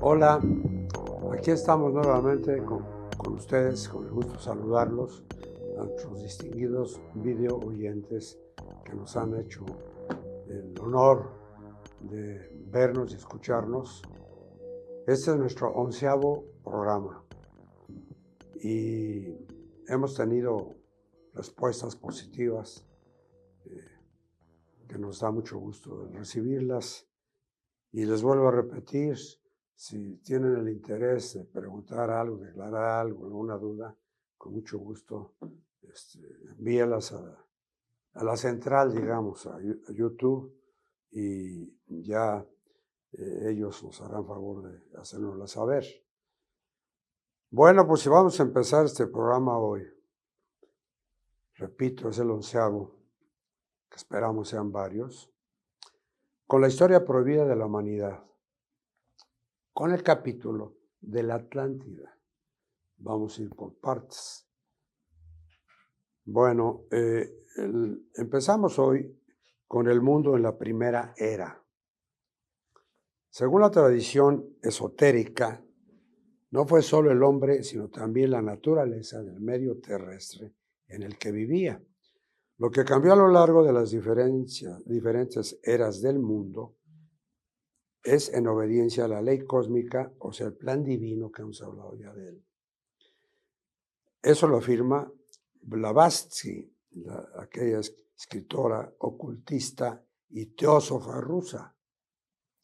Hola, aquí estamos nuevamente con ustedes, con el gusto de saludarlos, a nuestros distinguidos video oyentes que nos han hecho el honor de vernos y escucharnos. Este es nuestro 11º programa y hemos tenido respuestas positivas que nos da mucho gusto recibirlas. Y les vuelvo a repetir, si tienen el interés de preguntar algo, declarar algo, alguna duda, con mucho gusto envíelas a la central, digamos, a YouTube, y ya ellos nos harán favor de hacérnosla saber. Bueno, pues si vamos a empezar este programa hoy, repito, es el 11º, que esperamos sean varios, con la historia prohibida de la humanidad, con el capítulo de la Atlántida. Vamos a ir por partes. Bueno, empezamos hoy con el mundo en la primera era. Según la tradición esotérica, no fue solo el hombre, sino también la naturaleza del medio terrestre en el que vivía. Lo que cambió a lo largo de las diferentes eras del mundo es en obediencia a la ley cósmica, o sea, el plan divino que hemos hablado ya de él. Eso lo afirma Blavatsky, aquella escritora ocultista y teósofa rusa,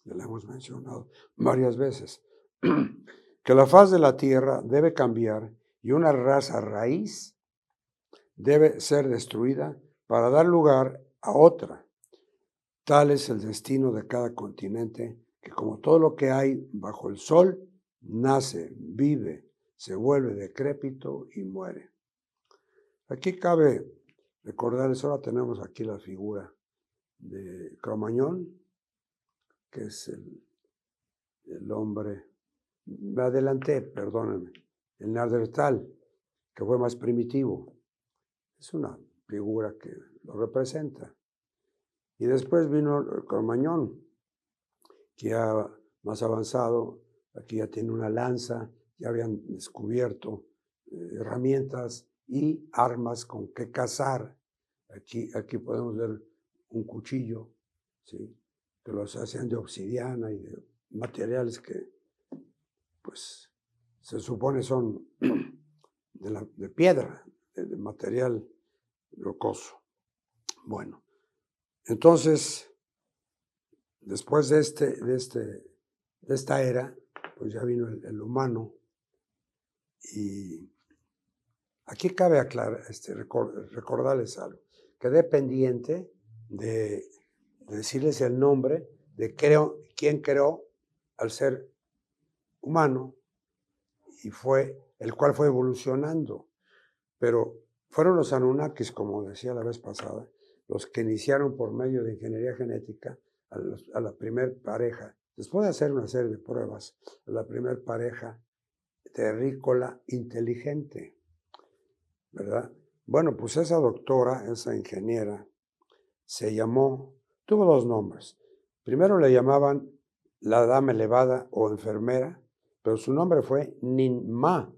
que la hemos mencionado varias veces, que la faz de la Tierra debe cambiar y una raza raíz debe ser destruida para dar lugar a otra. Tal es el destino de cada continente, que como todo lo que hay bajo el sol, nace, vive, se vuelve decrépito y muere. Aquí cabe recordarles, ahora tenemos aquí la figura de Cromañón, que es el hombre, me adelanté, perdónenme, el Neandertal, que fue más primitivo. Es una figura que lo representa. Y después vino el Cromañón, que ya más avanzado, aquí ya tiene una lanza, ya habían descubierto herramientas y armas con que cazar. Aquí podemos ver un cuchillo, ¿sí?, que los hacían de obsidiana y de materiales que, pues, se supone son de piedra, de material rocoso. Bueno, entonces, después de esta era, pues ya vino el humano, y aquí cabe recordarles algo, quedé pendiente de decirles el nombre de quién creó al ser humano, y el cual fue evolucionando. Pero fueron los Anunnakis, como decía la vez pasada, los que iniciaron por medio de ingeniería genética a la primer pareja, después de hacer una serie de pruebas, a la primer pareja terrícola inteligente, ¿verdad? Bueno, pues esa doctora, esa ingeniera, tuvo dos nombres. Primero le llamaban la dama elevada o enfermera, pero su nombre fue Ninmah,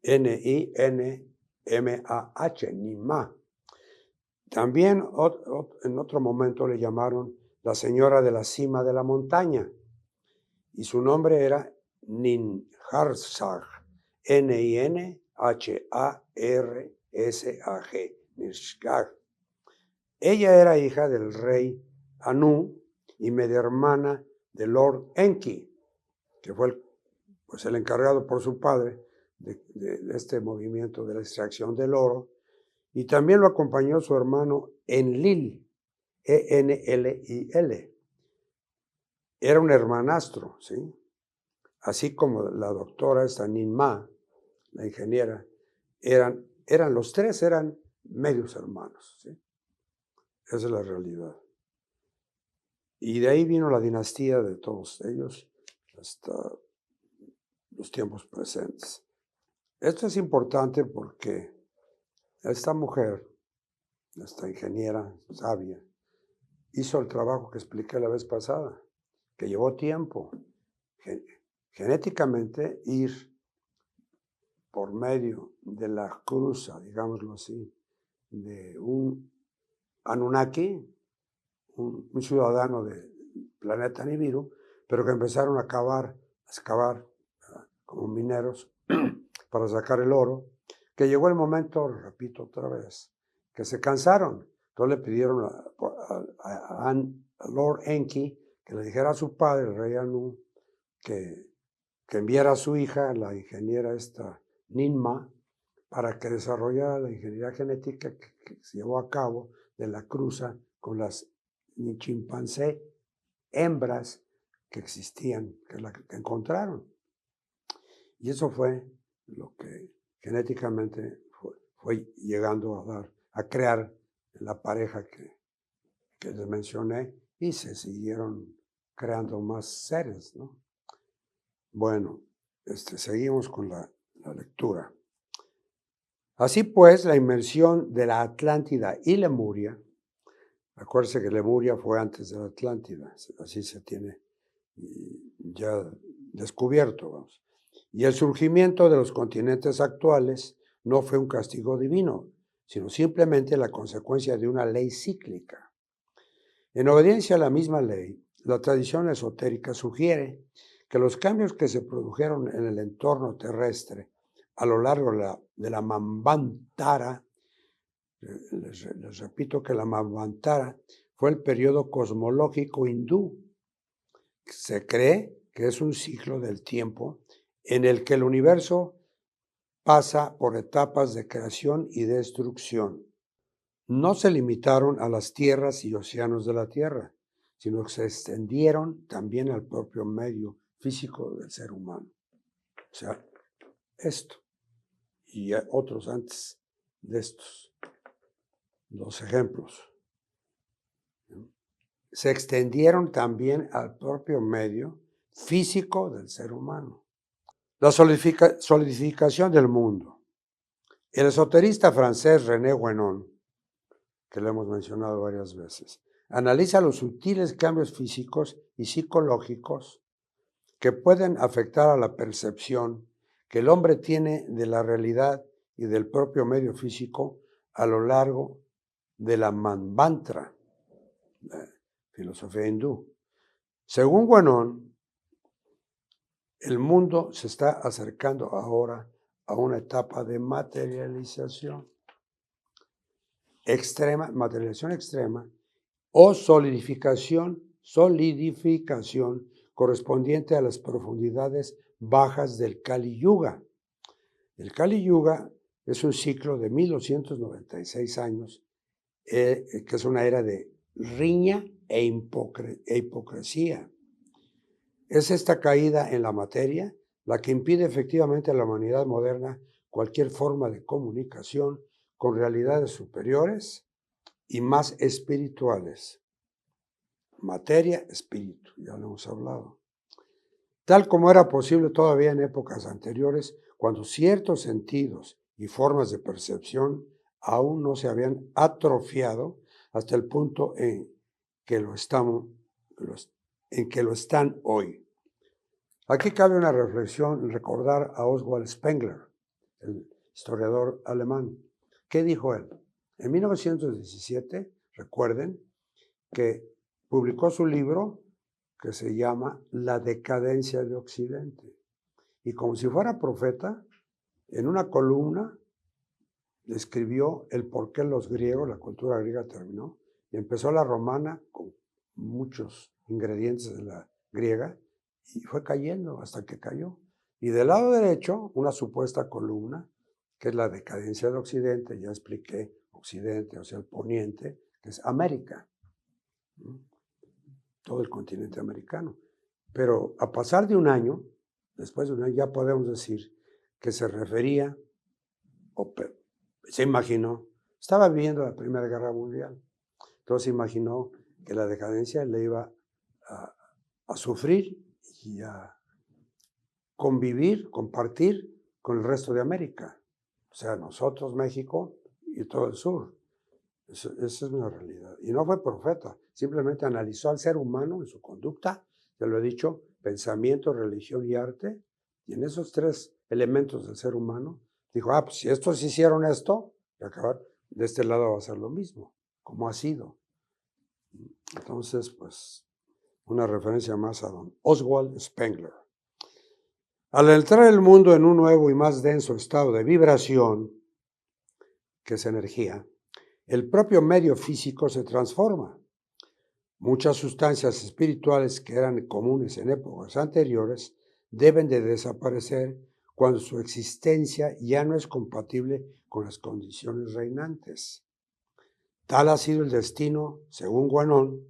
Ninmah, Ninmah. También en otro momento le llamaron la señora de la cima de la montaña, y su nombre era Ninharsag, Ninharsag, Nirshag. Ella era hija del rey Anu y media hermana de Lord Enki, que fue el encargado por su padre de este movimiento de la extracción del oro, y también lo acompañó su hermano Enlil, Enlil. Era un hermanastro, ¿sí? Así como la doctora esta Ninma, la ingeniera, los tres eran medios hermanos, ¿sí? Esa es la realidad. Y de ahí vino la dinastía de todos ellos hasta los tiempos presentes. Esto es importante porque esta mujer, esta ingeniera sabia, hizo el trabajo que expliqué la vez pasada, que llevó tiempo. Genéticamente ir por medio de la cruza, digámoslo así, de un Anunnaki, un ciudadano del planeta Nibiru, pero que empezaron a excavar como mineros para sacar el oro, que llegó el momento, repito otra vez, que se cansaron. Entonces le pidieron a Lord Enki que le dijera a su padre, el rey Anu, que enviara a su hija, la ingeniera esta Ninma, para que desarrollara la ingeniería genética que se llevó a cabo de la cruza con las chimpancé hembras que existían, que es la que encontraron. Y eso fue lo que genéticamente fue llegando a crear la pareja que les mencioné, y se siguieron creando más seres, ¿no? Bueno, seguimos con la lectura. Así pues, la inmersión de la Atlántida y Lemuria, acuérdense que Lemuria fue antes de la Atlántida, así se tiene ya descubierto, vamos. Y el surgimiento de los continentes actuales no fue un castigo divino, sino simplemente la consecuencia de una ley cíclica. En obediencia a la misma ley, la tradición esotérica sugiere que los cambios que se produjeron en el entorno terrestre a lo largo de la Manvantara, les repito que la Manvantara fue el periodo cosmológico hindú. Se cree que es un ciclo del tiempo en el que el universo pasa por etapas de creación y destrucción. No se limitaron a las tierras y océanos de la Tierra, sino que se extendieron también al propio medio físico del ser humano. O sea, esto y otros antes de estos, los ejemplos. Se extendieron también al propio medio físico del ser humano. La solidificación del mundo. El esoterista francés René Guénon, que lo hemos mencionado varias veces, analiza los sutiles cambios físicos y psicológicos que pueden afectar a la percepción que el hombre tiene de la realidad y del propio medio físico a lo largo de la Manvantara, la filosofía hindú. Según Guénon, el mundo se está acercando ahora a una etapa de materialización extrema o solidificación correspondiente a las profundidades bajas del Kali Yuga. El Kali Yuga es un ciclo de 1296 años, que es una era de riña e hipocresía. Es esta caída en la materia la que impide efectivamente a la humanidad moderna cualquier forma de comunicación con realidades superiores y más espirituales. Materia, espíritu, ya lo hemos hablado. Tal como era posible todavía en épocas anteriores, cuando ciertos sentidos y formas de percepción aún no se habían atrofiado hasta el punto en que lo están hoy. Aquí cabe una reflexión, recordar a Oswald Spengler, el historiador alemán. ¿Qué dijo él? En 1917, recuerden, que publicó su libro que se llama La decadencia de Occidente. Y como si fuera profeta, en una columna describió el por qué los griegos, la cultura griega terminó, Empezó la romana con muchos ingredientes de la griega y fue cayendo hasta que cayó. Y del lado derecho, una supuesta columna, que es la decadencia de Occidente, ya expliqué, Occidente, o sea, el poniente, que es América, ¿no? Todo el continente americano. Pero a pasar de un año, después de un año, ya podemos decir que se refería, o se imaginó, estaba viviendo la Primera Guerra Mundial, entonces imaginó que la decadencia le iba a sufrir y a convivir, compartir con el resto de América, o sea, nosotros, México y todo el sur. Esa es una realidad. Y no fue profeta, simplemente analizó al ser humano en su conducta, ya lo he dicho, pensamiento, religión y arte, y en esos tres elementos del ser humano, dijo, pues si estos hicieron esto, de este lado va a ser lo mismo, como ha sido. Entonces, pues, una referencia más a don Oswald Spengler. Al entrar el mundo en un nuevo y más denso estado de vibración, que es energía, el propio medio físico se transforma. Muchas sustancias espirituales que eran comunes en épocas anteriores deben de desaparecer cuando su existencia ya no es compatible con las condiciones reinantes. Tal ha sido el destino, según Guanón,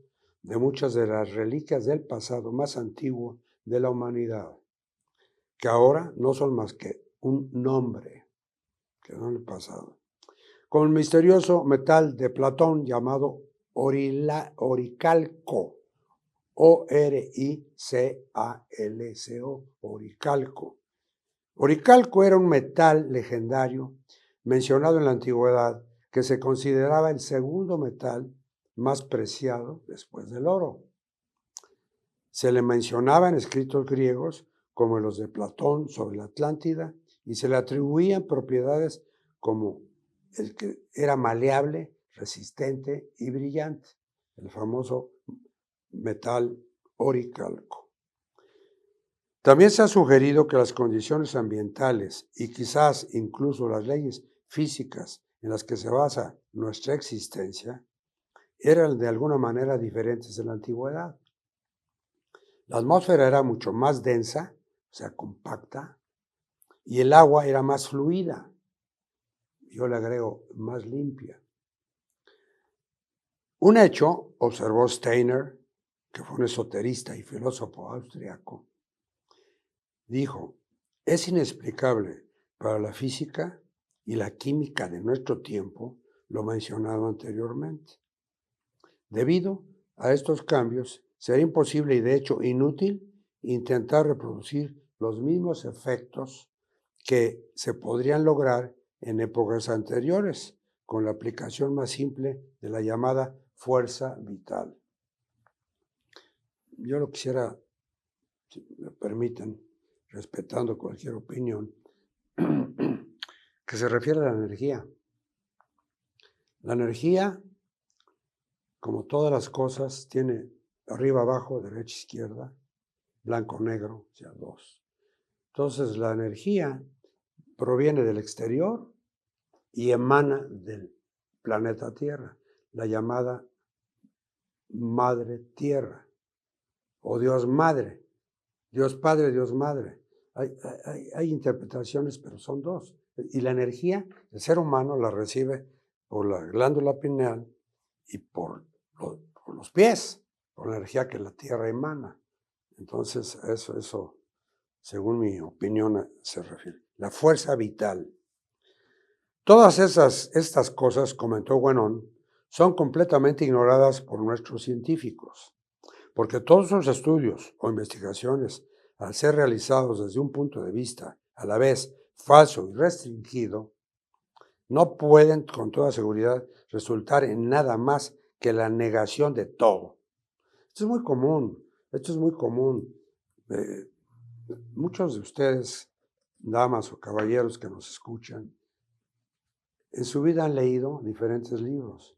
de muchas de las reliquias del pasado más antiguo de la humanidad, que ahora no son más que un nombre, quedó en el pasado. Con el misterioso metal de Platón llamado oricalco, O-R-I-C-A-L-C-O, oricalco. Oricalco era un metal legendario mencionado en la antigüedad que se consideraba el segundo metal más preciado después del oro. Se le mencionaba en escritos griegos como los de Platón sobre la Atlántida y se le atribuían propiedades como el que era maleable, resistente y brillante, el famoso metal oricalco. También se ha sugerido que las condiciones ambientales y quizás incluso las leyes físicas en las que se basa nuestra existencia eran de alguna manera diferentes en la antigüedad. La atmósfera era mucho más densa, o sea, compacta, y el agua era más fluida. Yo le agrego más limpia. Un hecho, observó Steiner, que fue un esoterista y filósofo austriaco, dijo, es inexplicable para la física y la química de nuestro tiempo lo mencionado anteriormente. Debido a estos cambios, será imposible y de hecho inútil intentar reproducir los mismos efectos que se podrían lograr en épocas anteriores con la aplicación más simple de la llamada fuerza vital. Yo lo quisiera, si me permiten, respetando cualquier opinión, que se refiere a la energía. La energía, como todas las cosas, tiene arriba, abajo, derecha, izquierda, blanco, negro, o sea, dos. Entonces, la energía proviene del exterior y emana del planeta Tierra, la llamada Madre Tierra, o Dios Madre, Dios Padre, Dios Madre. Hay interpretaciones, pero son dos. Y la energía, el ser humano la recibe por la glándula pineal y por los pies, por la energía que la Tierra emana. Entonces, eso, según mi opinión, se refiere. La fuerza vital. Todas estas cosas, comentó Guanón, son completamente ignoradas por nuestros científicos, porque todos sus estudios o investigaciones, al ser realizados desde un punto de vista a la vez falso y restringido, no pueden con toda seguridad resultar en nada más que la negación de todo. Esto es muy común. Muchos de ustedes, damas o caballeros que nos escuchan, en su vida han leído diferentes libros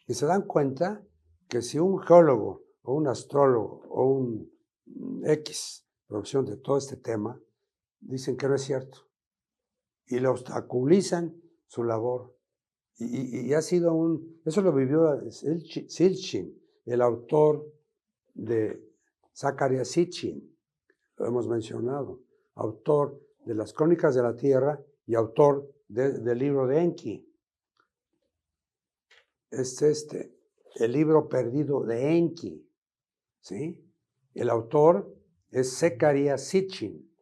y se dan cuenta que si un geólogo o un astrólogo o un X profesión de todo este tema dicen que no es cierto y le obstaculizan su labor Y ha sido eso lo vivió Sitchin, el autor de Zecharia Sitchin, lo hemos mencionado, autor de las Crónicas de la Tierra y autor del libro de Enki. Es el libro perdido de Enki, ¿sí? El autor es Zecharia Sitchin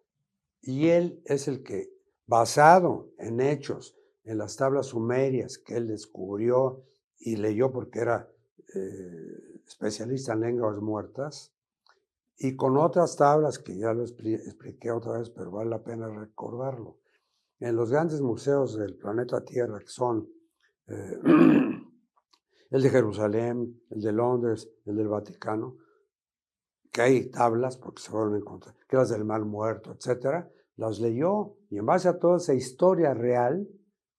y él es el que, basado en hechos, en las tablas sumerias que él descubrió y leyó porque era especialista en lenguas muertas, y con otras tablas que ya lo expliqué otra vez, pero vale la pena recordarlo. En los grandes museos del planeta Tierra, que son el de Jerusalén, el de Londres, el del Vaticano, que hay tablas, porque se fueron a encontrar, que las del Mar Muerto, etcétera, las leyó, y en base a toda esa historia real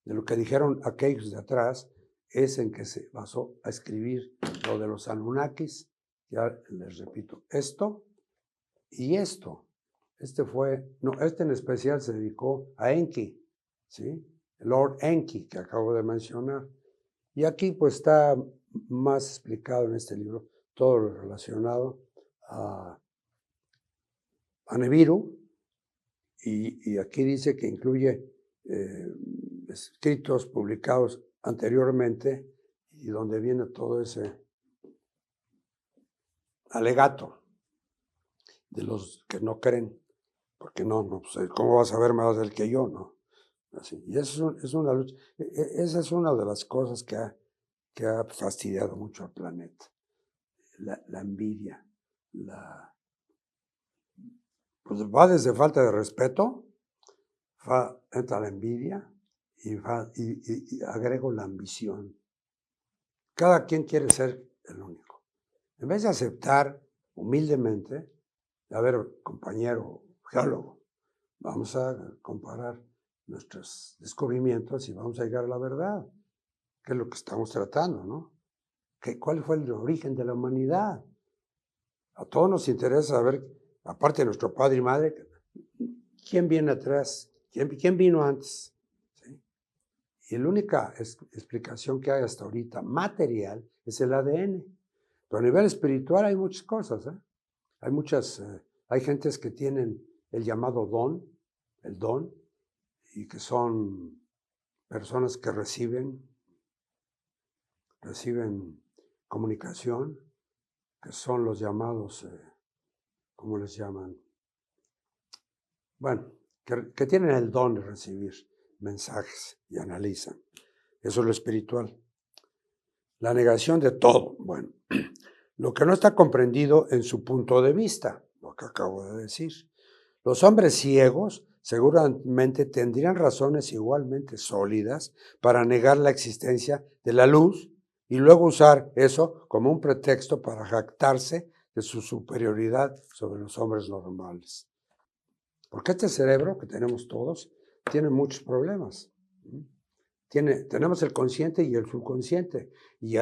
de lo que dijeron aquellos de atrás, es en que se basó a escribir lo de los Anunnakis. Ya les repito, esto y esto. Este en especial se dedicó a Enki, ¿sí? Lord Enki, que acabo de mencionar. Y aquí pues está más explicado en este libro todo lo relacionado a Nibiru, y aquí dice que incluye escritos publicados anteriormente y donde viene todo ese alegato de los que no creen, porque pues, ¿cómo vas a ver más del que yo, no? Así. Y eso es una lucha. Esa es una de las cosas que ha fastidiado mucho al planeta. La envidia, pues va desde falta de respeto, entra la envidia y agrego la ambición. Cada quien quiere ser el único. En vez de aceptar humildemente, a ver, compañero geólogo, vamos a comparar nuestros descubrimientos y vamos a llegar a la verdad, que es lo que estamos tratando, ¿no? ¿Cuál fue el origen de la humanidad? A todos nos interesa saber, aparte de nuestro padre y madre, quién viene atrás, quién vino antes. ¿Sí? Y la única explicación que hay hasta ahorita material es el ADN. Pero a nivel espiritual hay muchas cosas, ¿eh? Hay gentes que tienen el llamado el don, y que son personas que reciben comunicación, que son los llamados, ¿cómo les llaman? Bueno, que tienen el don de recibir mensajes y analizan. Eso es lo espiritual. La negación de todo. Bueno, lo que no está comprendido en su punto de vista, lo que acabo de decir. Los hombres ciegos seguramente tendrían razones igualmente sólidas para negar la existencia de la luz y luego usar eso como un pretexto para jactarse de su superioridad sobre los hombres normales. Porque este cerebro que tenemos todos tiene muchos problemas. Tenemos el consciente y el subconsciente. Y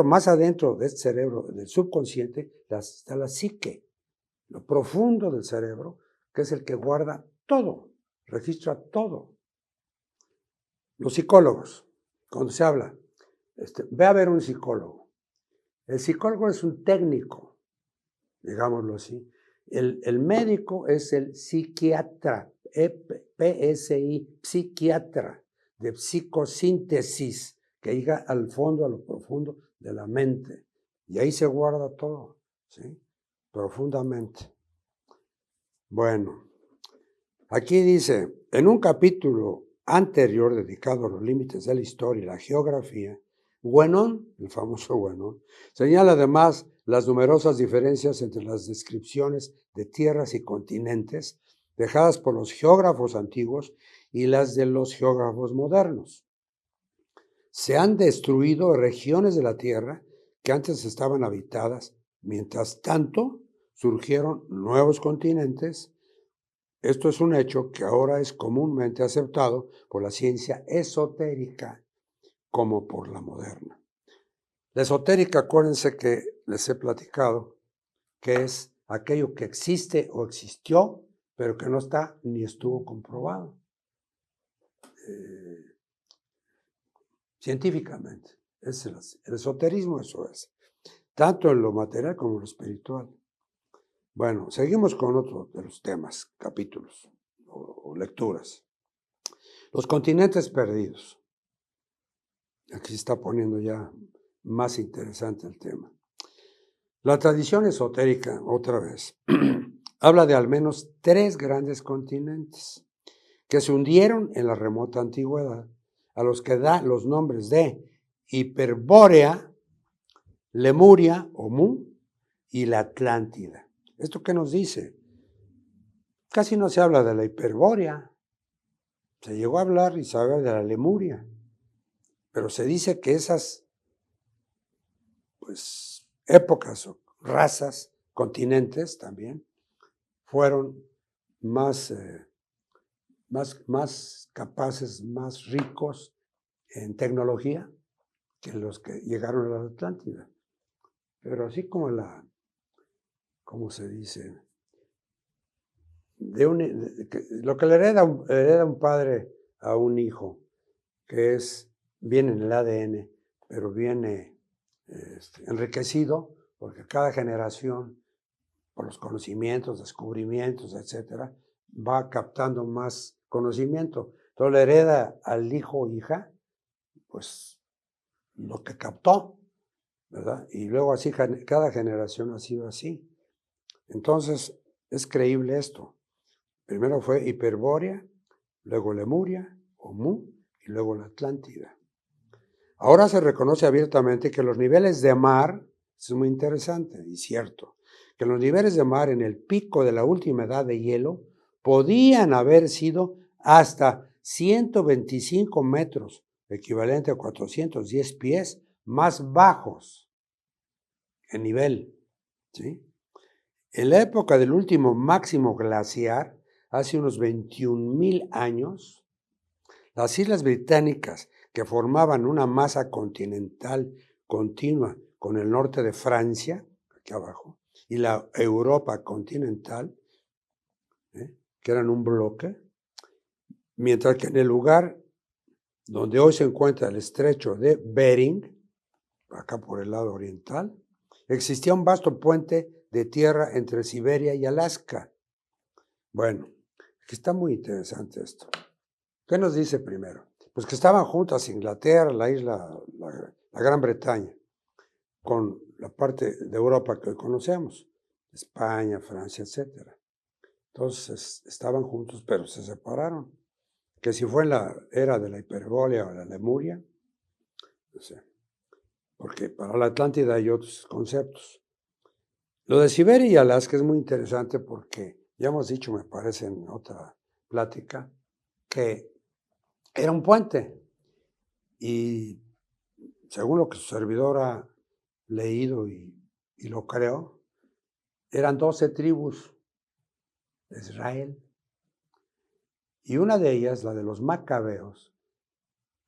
más adentro de este cerebro, del subconsciente, está la psique, lo profundo del cerebro, que es el que guarda todo, registra todo. Los psicólogos, cuando se habla, ve a ver un psicólogo. El psicólogo es un técnico, digámoslo así. El médico es el psiquiatra, PSI, psiquiatra, de psicosíntesis, que llega al fondo, a lo profundo de la mente. Y ahí se guarda todo, ¿sí? Profundamente. Bueno, aquí dice, en un capítulo anterior dedicado a los límites de la historia y la geografía, Guénon, el famoso Guénon, señala además las numerosas diferencias entre las descripciones de tierras y continentes dejadas por los geógrafos antiguos y las de los geógrafos modernos. Se han destruido regiones de la Tierra que antes estaban habitadas, mientras tanto surgieron nuevos continentes. Esto es un hecho que ahora es comúnmente aceptado por la ciencia esotérica como por la moderna. La esotérica, acuérdense que les he platicado, que es aquello que existe o existió, pero que no está ni estuvo comprobado. científicamente. El esoterismo eso es, tanto en lo material como en lo espiritual. Bueno, seguimos con otro de los temas, capítulos o lecturas. Los continentes perdidos. Aquí se está poniendo ya más interesante el tema. La tradición esotérica, otra vez, habla de al menos 3 grandes continentes que se hundieron en la remota antigüedad, a los que da los nombres de Hiperbórea, Lemuria o Mu y la Atlántida. ¿Esto qué nos dice? Casi no se habla de la Hiperbórea. Se llegó a hablar y se habla de la Lemuria, pero se dice que esas épocas o razas, continentes también, fueron más capaces, más ricos en tecnología que los que llegaron a la Atlántida. Pero así como ¿cómo se dice? Lo que le hereda un padre a un hijo, que viene en el ADN, pero viene enriquecido, porque cada generación, por los conocimientos, descubrimientos, etcétera, va captando más conocimiento. Entonces le hereda al hijo o hija, pues, lo que captó, ¿verdad? Y luego así, cada generación ha sido así. Entonces, es creíble esto. Primero fue Hiperbórea, luego Lemuria o Mu y luego la Atlántida. Ahora se reconoce abiertamente que los niveles de mar, eso es muy interesante y cierto, que los niveles de mar en el pico de la última edad de hielo podían haber sido hasta 125 metros, equivalente a 410 pies, más bajos en nivel, ¿sí? En la época del último máximo glaciar, hace unos 21,000 años, las islas británicas, que formaban una masa continental continua con el norte de Francia, aquí abajo, y la Europa continental, que eran un bloque, mientras que en el lugar donde hoy se encuentra el estrecho de Bering, acá por el lado oriental, existía un vasto puente de tierra entre Siberia y Alaska. Bueno, aquí está muy interesante esto. ¿Qué nos dice primero? Pues que estaban juntas Inglaterra, la Gran Bretaña, con la parte de Europa que hoy conocemos, España, Francia, etc. Entonces estaban juntos, pero se separaron. Que si fue en la era de la Hiperbórea o la Lemuria, no sé, porque para la Atlántida hay otros conceptos. Lo de Siberia y Alaska es muy interesante porque ya hemos dicho, me parece, en otra plática, que era un puente. Y según lo que su servidor ha leído y lo creo, eran 12 tribus de Israel. Y una de ellas, la de los macabeos,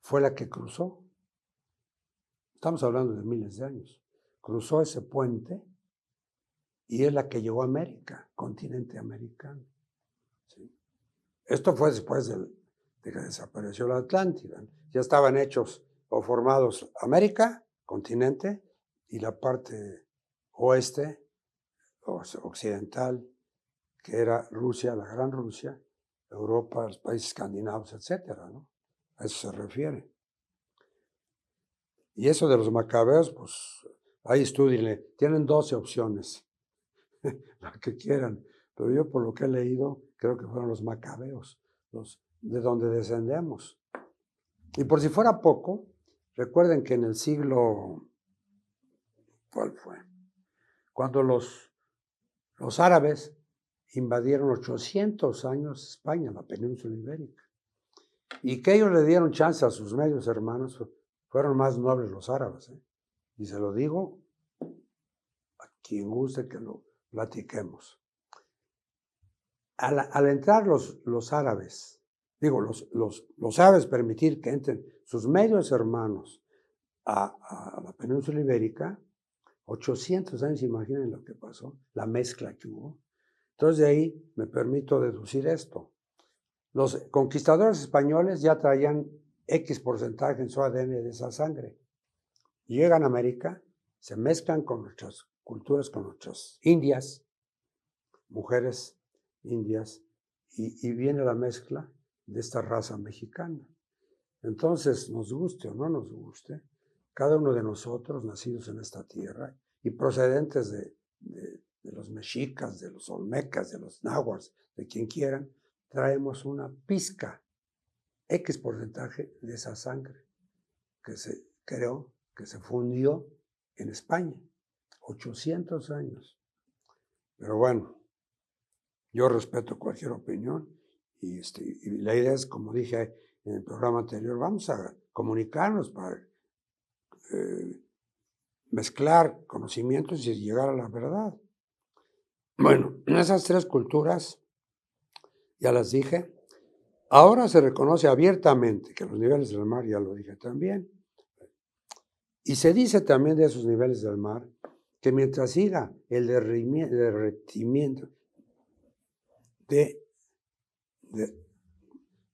fue la que cruzó. Estamos hablando de miles de años. Cruzó ese puente y es la que llegó a América, continente americano. ¿Sí? Esto fue después de que desapareció la Atlántida. Ya estaban hechos o formados América, continente, y la parte oeste, occidental, que era Rusia, la Gran Rusia, Europa, los países escandinavos, etcétera, ¿no? A eso se refiere. Y eso de los macabeos, pues ahí estudienle. Tienen 12 opciones, la que quieran. Pero yo por lo que he leído, creo que fueron los macabeos, los de donde descendemos. Y por si fuera poco, recuerden que en el siglo, ¿cuál fue? Cuando los árabes invadieron 800 años España, la península ibérica, y que ellos le dieron chance a sus medios hermanos, fueron más nobles los árabes. Y se lo digo a quien guste que lo platiquemos. Al entrar los árabes, los árabes permitir que entren sus medios hermanos a la península ibérica, 800 años, imaginen lo que pasó, la mezcla que hubo. Entonces de ahí me permito deducir esto. Los conquistadores españoles ya traían X porcentaje en su ADN de esa sangre. Llegan a América, se mezclan con nuestras culturas, con nuestras indias, mujeres indias, y viene la mezcla de esta raza mexicana. Entonces, nos guste o no nos guste, cada uno de nosotros, nacidos en esta tierra y procedentes de los mexicas, de los olmecas, de los náhuatl, de quien quieran, traemos una pizca, X porcentaje de esa sangre que se creó, que se fundió en España, 800 años. Pero bueno, yo respeto cualquier opinión y la idea es, como dije en el programa anterior, vamos a comunicarnos para mezclar conocimientos y llegar a la verdad. Bueno, esas tres culturas, ya las dije, ahora se reconoce abiertamente que los niveles del mar, ya lo dije también, y se dice también de esos niveles del mar que mientras siga el derretimiento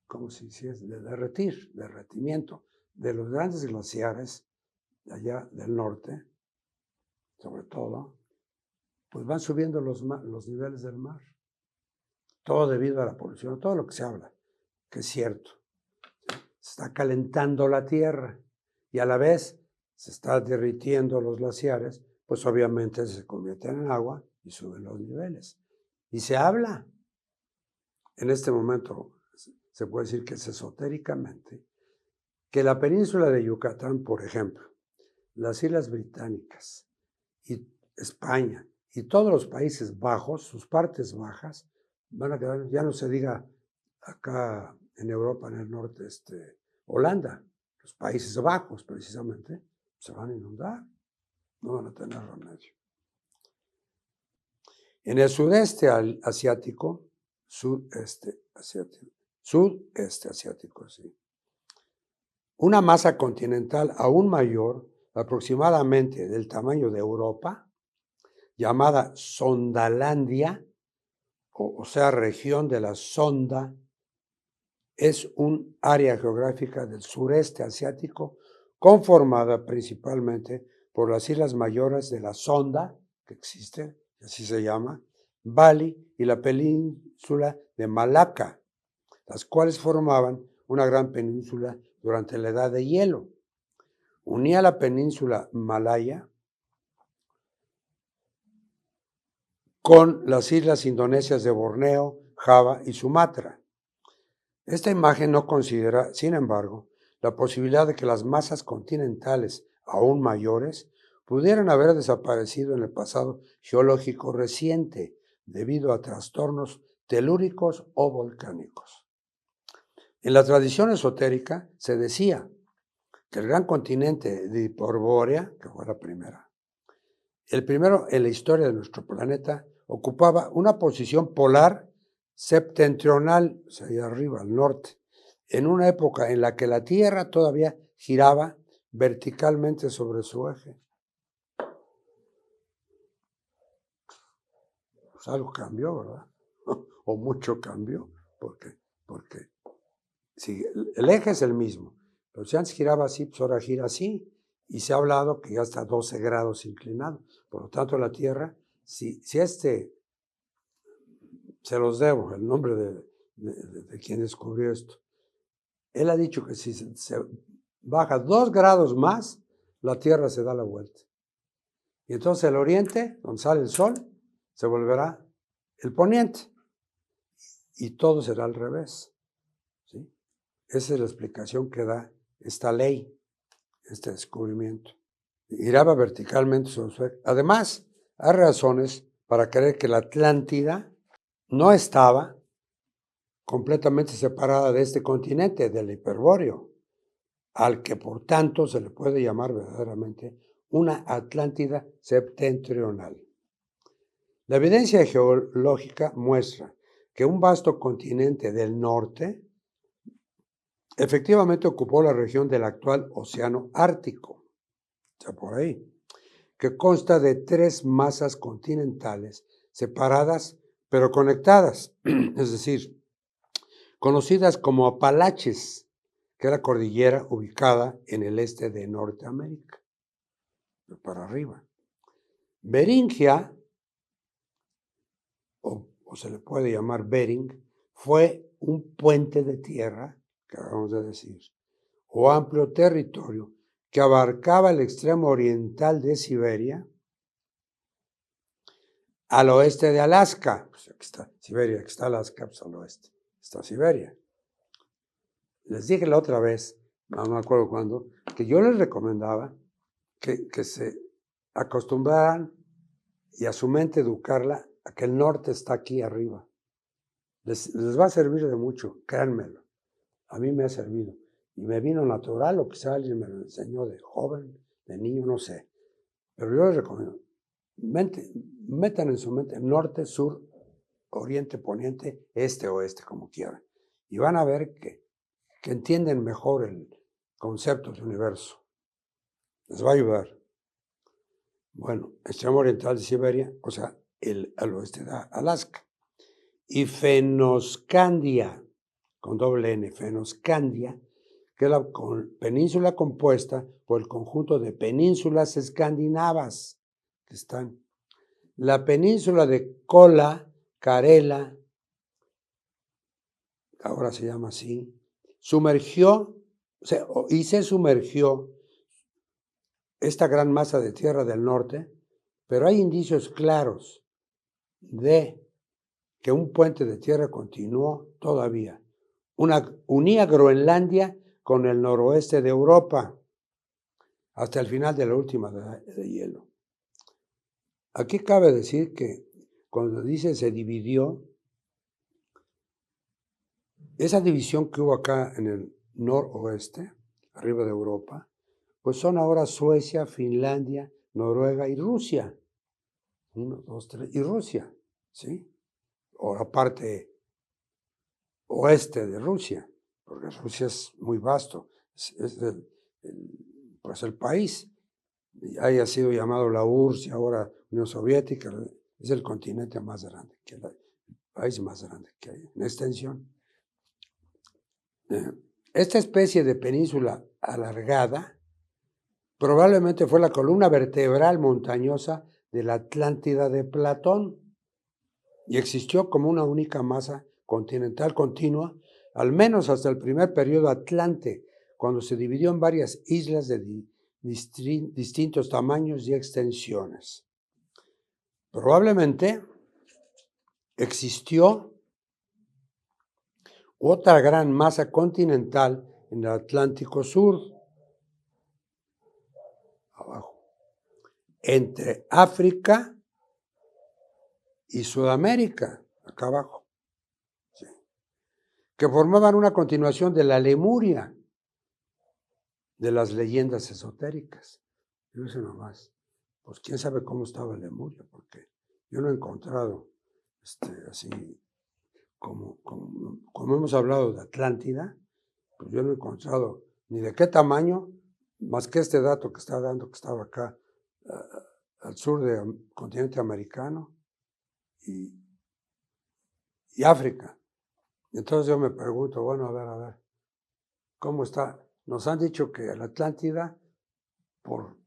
¿cómo se dice? De derretimiento de los grandes glaciares de allá del norte, sobre todo, pues van subiendo los niveles del mar. Todo debido a la polución, todo lo que se habla, que es cierto. Se está calentando la tierra y a la vez se está derritiendo los glaciares, pues obviamente se convierten en agua y suben los niveles. Y se habla, en este momento se puede decir que es esotéricamente, que la península de Yucatán, por ejemplo, las Islas Británicas y España y todos los Países Bajos, sus partes bajas, van a quedar, ya no se diga acá en Europa, en el norte, Holanda, los Países Bajos precisamente, se van a inundar, no van a tener remedio. En el sudeste asiático, sudeste asiático, sí, una masa continental aún mayor, aproximadamente del tamaño de Europa, llamada Sondalandia, o sea, región de la Sonda, es un área geográfica del sureste asiático conformada principalmente por las islas mayores de la Sonda, que existe, así se llama, Bali y la península de Malaca, las cuales formaban una gran península durante la edad de hielo. Unía la península malaya con las islas indonesias de Borneo, Java y Sumatra. Esta imagen no considera, sin embargo, la posibilidad de que las masas continentales aún mayores pudieran haber desaparecido en el pasado geológico reciente debido a trastornos telúricos o volcánicos. En la tradición esotérica se decía que el gran continente de Hiperbórea, que fue la primera, el primero en la historia de nuestro planeta, ocupaba una posición polar septentrional, o sea, ahí arriba, al norte, en una época en la que la Tierra todavía giraba verticalmente sobre su eje. Pues algo cambió, ¿verdad? O mucho cambió, porque si el eje es el mismo, pero si antes giraba así, pues ahora gira así, y se ha hablado que ya está a 12 grados inclinado. Por lo tanto, la Tierra, si se los debo, el nombre de quien descubrió esto, él ha dicho que si se baja 2 grados más, la Tierra se da la vuelta. Y entonces el oriente, donde sale el sol, se volverá el poniente. Y todo será al revés. ¿Sí? Esa es la explicación que da esta ley, este descubrimiento. Giraba verticalmente sobre su eje. Además, hay razones para creer que la Atlántida no estaba completamente separada de este continente, del Hiperbóreo, al que por tanto se le puede llamar verdaderamente una Atlántida septentrional. La evidencia geológica muestra que un vasto continente del norte efectivamente ocupó la región del actual Océano Ártico, ya por ahí, que consta de 3 masas continentales separadas pero conectadas, es decir, conocidas como Apalaches, que es la cordillera ubicada en el este de Norteamérica, para arriba. Beringia, o se le puede llamar Bering, fue un puente de tierra, que acabamos de decir, o amplio territorio que abarcaba el extremo oriental de Siberia al oeste de Alaska. Pues aquí está Siberia, aquí está Alaska, pues al oeste está Siberia. Les dije la otra vez, no me acuerdo cuándo, que yo les recomendaba que se acostumbraran y a su mente educarla a que el norte está aquí arriba. Les va a servir de mucho, créanmelo. A mí me ha servido. Y me vino natural, o quizá alguien me lo enseñó de joven, de niño, no sé. Pero yo les recomiendo, metan en su mente norte, sur, oriente, poniente, este, oeste, como quieran. Y van a ver que entienden mejor el concepto del universo. Les va a ayudar. Bueno, extremo oriental de Siberia, o sea, al oeste de Alaska. Y Fennoscandia, con doble N, Fennoscandia, que es la península compuesta por el conjunto de penínsulas escandinavas que están. La península de Kola, Karela, ahora se llama así, se sumergió esta gran masa de tierra del norte, pero hay indicios claros de que un puente de tierra continuó todavía. Unía Groenlandia con el noroeste de Europa hasta el final de la última edad de hielo. Aquí cabe decir que cuando dice se dividió, esa división que hubo acá en el noroeste, arriba de Europa, pues son ahora Suecia, Finlandia, Noruega y Rusia. 1, 2, 3, y Rusia, ¿sí? O la parte oeste de Rusia, porque Rusia es muy vasto, es pues el país, haya sido llamado la URSS y ahora Unión Soviética, es el continente más grande, el país más grande que hay en extensión. Esta especie de península alargada probablemente fue la columna vertebral montañosa de la Atlántida de Platón y existió como una única masa continental continua, al menos hasta el primer periodo Atlante, cuando se dividió en varias islas de distintos tamaños y extensiones. Probablemente existió otra gran masa continental en el Atlántico Sur, abajo, entre África y Sudamérica, acá abajo, sí, que formaban una continuación de la Lemuria, de las leyendas esotéricas. Fíjense nomás, pues quién sabe cómo estaba Lemuria, porque yo no he encontrado así, como hemos hablado de Atlántida, pues yo no he encontrado ni de qué tamaño, más que este dato que está dando, que estaba acá al sur del continente americano y África. Entonces yo me pregunto, bueno, a ver, ¿cómo está? Nos han dicho que la Atlántida, por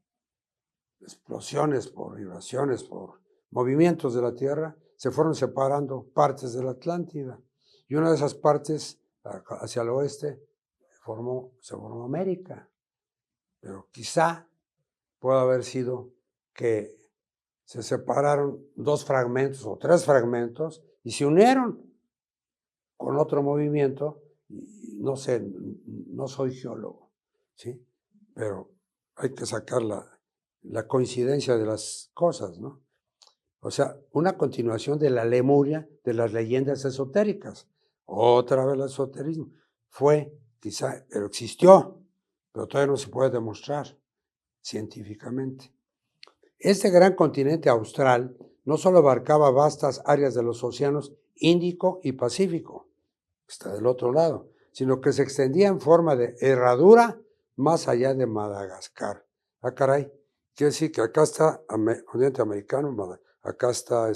explosiones, por vibraciones, por movimientos de la Tierra, se fueron separando partes de la Atlántida. Y una de esas partes, hacia el oeste, se formó América. Pero quizá pueda haber sido que se separaron 2 fragmentos o 3 fragmentos y se unieron con otro movimiento. No sé, no soy geólogo, ¿sí? Pero hay que sacar la coincidencia de las cosas, ¿no? O sea, una continuación de la Lemuria, de las leyendas esotéricas. Otra vez el esoterismo. Quizá, pero existió, pero todavía no se puede demostrar científicamente. Este gran continente austral no solo abarcaba vastas áreas de los océanos Índico y Pacífico, está del otro lado, sino que se extendía en forma de herradura más allá de Madagascar. Ah, caray, quiere decir que acá está el continente americano, acá está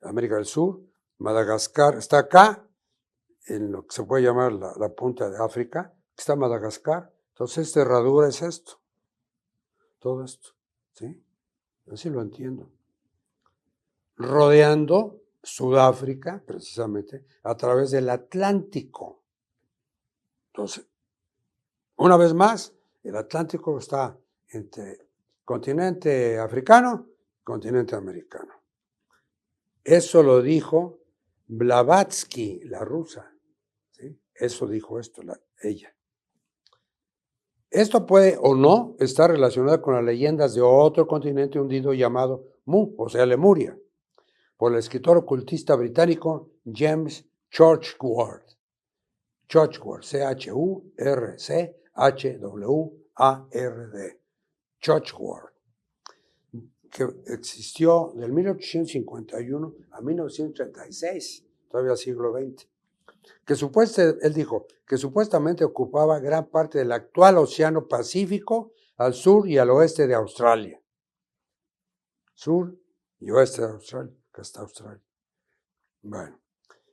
América del Sur, Madagascar está acá, en lo que se puede llamar la punta de África, que está Madagascar. Entonces, esta herradura es esto, todo esto, ¿sí? Así lo entiendo. Rodeando Sudáfrica, precisamente, a través del Atlántico. Entonces, una vez más, el Atlántico está entre continente africano y continente americano. Eso lo dijo Blavatsky, la rusa. ¿Sí? Eso dijo esto, ella. Esto puede o no estar relacionado con las leyendas de otro continente hundido llamado Mu, o sea, Lemuria, por el escritor ocultista británico James Churchward. Churchward, C-H-U-R-C-H-W-A-R-D. Churchward, que existió del 1851 a 1936, todavía siglo XX. Él dijo que supuestamente ocupaba gran parte del actual Océano Pacífico al sur y al oeste de Australia. Sur y oeste de Australia, que está Australia. Bueno,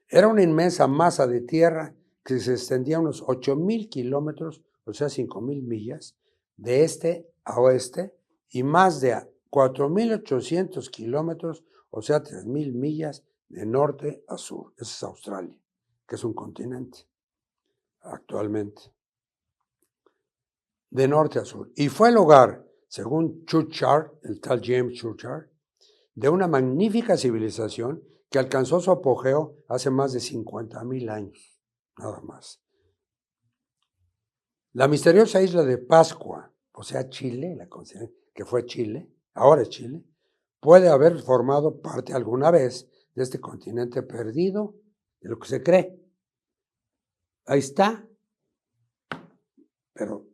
era una inmensa masa de tierra que se extendía unos 8,000 kilómetros, o sea, 5,000 millas, de este a oeste, y más de 4,800 kilómetros, o sea, 3,000 millas, de norte a sur. Esa es Australia, que es un continente actualmente, de norte a sur. Y fue el hogar, según Churchard, el tal James Churchard, de una magnífica civilización que alcanzó su apogeo hace más de 50,000 años, nada más. La misteriosa isla de Pascua, o sea, Chile, que fue Chile, ahora es Chile, puede haber formado parte alguna vez de este continente perdido, de lo que se cree. Ahí está, pero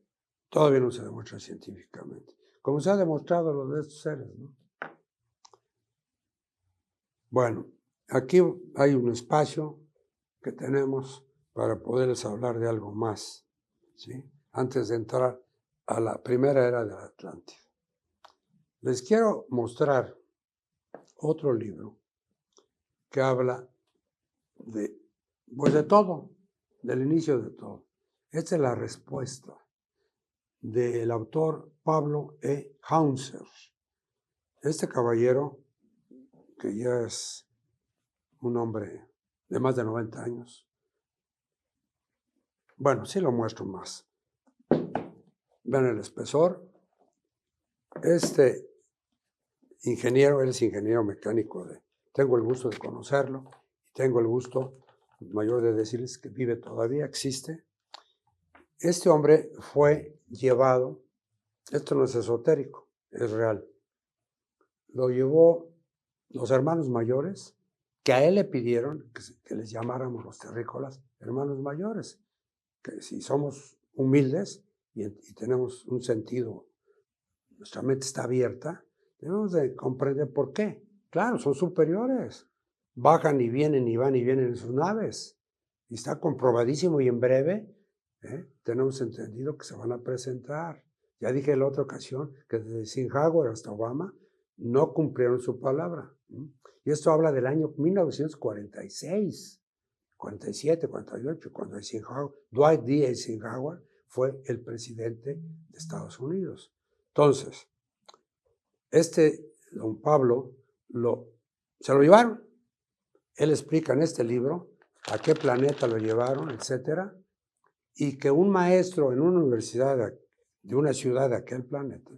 todavía no se demuestra científicamente, como se ha demostrado lo de estos seres, ¿no? Bueno, aquí hay un espacio que tenemos para poderles hablar de algo más, ¿sí? Antes de entrar a la primera era de la Atlántida. Les quiero mostrar otro libro que habla pues de todo, del inicio de todo. Esta es la respuesta del autor Pablo E. Hauser. Este caballero, que ya es un hombre de más de 90 años, bueno, sí lo muestro más. Ven el espesor. Este ingeniero, él es ingeniero mecánico, tengo el gusto de conocerlo y tengo el gusto mayor de decirles que vive todavía, existe. Este hombre fue llevado, esto no es esotérico, es real, lo llevó los hermanos mayores, que a él le pidieron que les llamáramos los terrícolas hermanos mayores, que si somos humildes y tenemos un sentido, nuestra mente está abierta, debemos de comprender por qué. Claro, son superiores, bajan y vienen y van y vienen en sus naves, y está comprobadísimo, y en breve tenemos entendido que se van a presentar. Ya dije en la otra ocasión que desde Eisenhower hasta Obama no cumplieron su palabra. Y esto habla del año 1946, 47, 48, cuando Dwight D. Eisenhower fue el presidente de Estados Unidos. Entonces, don Pablo, se lo llevaron. Él explica en este libro a qué planeta lo llevaron, etcétera, y que un maestro en una universidad de una ciudad de aquel planeta